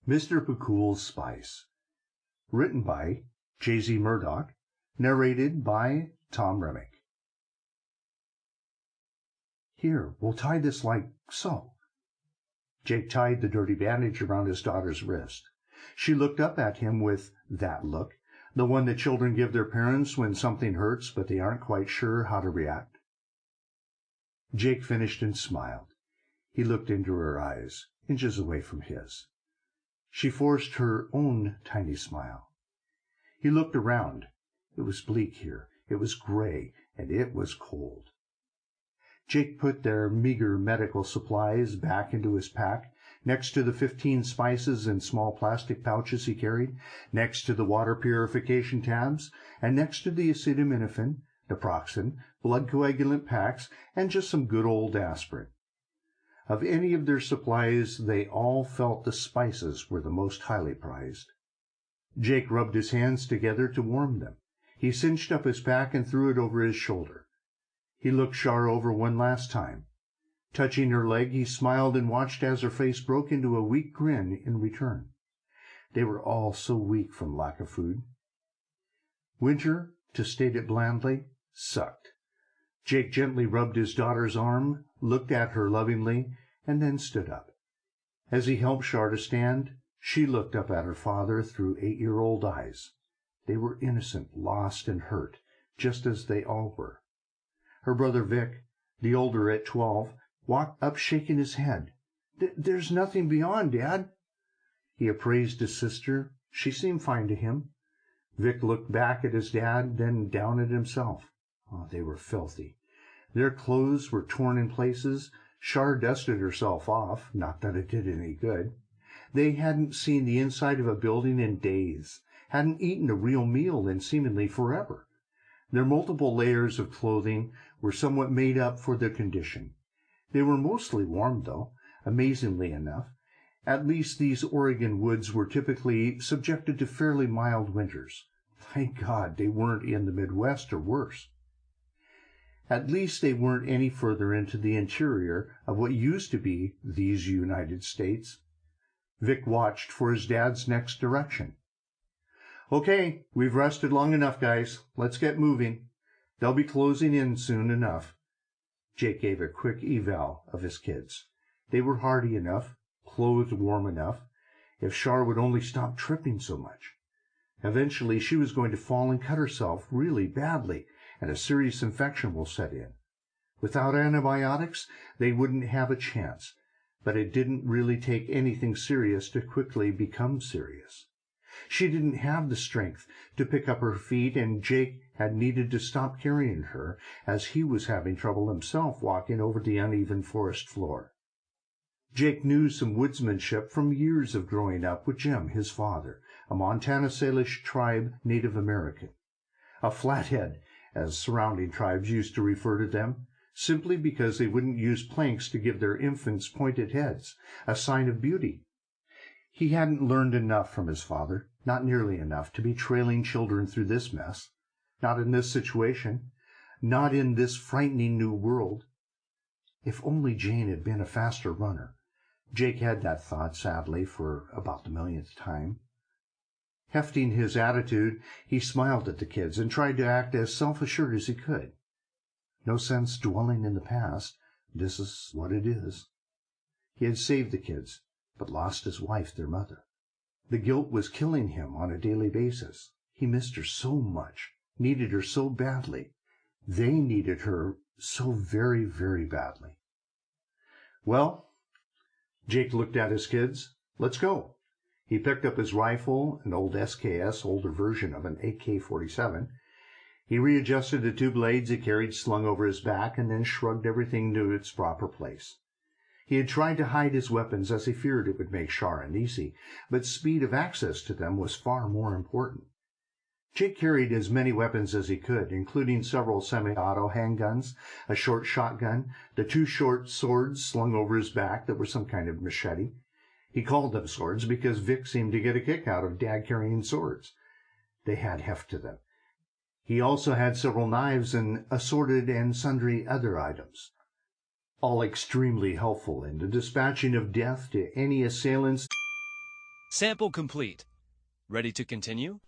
Mr. Pakool's Spice. Written by J.Z. Murdock. Narrated by Tom Remick. Here, we'll tie this like so. Jake tied the dirty bandage around his daughter's wrist. She looked up at him with that look, the one that children give their parents when something hurts but they aren't quite sure how to react. Jake finished and smiled. He looked into her eyes, inches away from his. She forced her own tiny smile. He looked around. It was bleak here. It was gray, and it was cold. Jake put their meager medical supplies back into his pack, next to the 15 spices in small plastic pouches he carried, next to the water purification tabs, and next to the acetaminophen, naproxen, blood coagulant packs, and just some good old aspirin. Of any of their supplies, they all felt the spices were the most highly prized. Jake rubbed his hands together to warm them. He cinched up his pack and threw it over his shoulder. He looked Shar over one last time. Touching her leg, he smiled and watched as her face broke into a weak grin in return. They were all so weak from lack of food. Winter, to state it blandly, sucked. Jake gently rubbed his daughter's arm, looked at her lovingly, and then stood up. As he helped Shar to stand, she looked up at her father through 8-year-old eyes. They were innocent, lost, and hurt, just as they all were. Her brother Vic, the older at 12, walked up shaking his head. There's nothing beyond, Dad." He appraised his sister. She seemed fine to him. Vic looked back at his dad, then down at himself. Oh, they were filthy. Their clothes were torn in places. Shar dusted herself off, not that it did any good. They hadn't seen the inside of a building in days, hadn't eaten a real meal in seemingly forever. Their multiple layers of clothing were somewhat made up for their condition. They were mostly warm, though, amazingly enough. At least these Oregon woods were typically subjected to fairly mild winters. Thank God they weren't in the Midwest or worse. At least they weren't any further into the interior of what used to be these United States. Vic watched for his dad's next direction. "Okay, we've rested long enough, guys. Let's get moving. They'll be closing in soon enough." Jake gave a quick eval of his kids. They were hardy enough, clothed warm enough. If Shar would only stop tripping so much. Eventually she was going to fall and cut herself really badly, and a serious infection will set in. Without antibiotics, they wouldn't have a chance, but it didn't really take anything serious to quickly become serious. She didn't have the strength to pick up her feet, and Jake had needed to stop carrying her, as he was having trouble himself walking over the uneven forest floor. Jake knew some woodsmanship from years of growing up with Jim, his father, a Montana Salish tribe Native American. A flathead, as surrounding tribes used to refer to them, simply because they wouldn't use planks to give their infants pointed heads, a sign of beauty. He hadn't learned enough from his father, not nearly enough, to be trailing children through this mess. Not in this situation, not in this frightening new world. If only Jane had been a faster runner. Jake had that thought, sadly, for about the millionth time. Hefting his attitude, he smiled at the kids and tried to act as self-assured as he could. No sense dwelling in the past. This is what it is. He had saved the kids, but lost his wife, their mother. The guilt was killing him on a daily basis. He missed her so much, needed her so badly. They needed her so very, very badly. "Well," Jake looked at his kids, "let's go." He picked up his rifle, an old SKS, older version of an AK-47. He readjusted the 2 blades he carried slung over his back, and then shrugged everything to its proper place. He had tried to hide his weapons as he feared it would make Shar uneasy, but speed of access to them was far more important. Jake carried as many weapons as he could, including several semi-auto handguns, a short shotgun, the 2 short swords slung over his back that were some kind of machete. He called them swords because Vic seemed to get a kick out of Dad carrying swords. They had heft to them. He also had several knives and assorted and sundry other items, all extremely helpful in the dispatching of death to any assailants Sample complete. Ready to continue?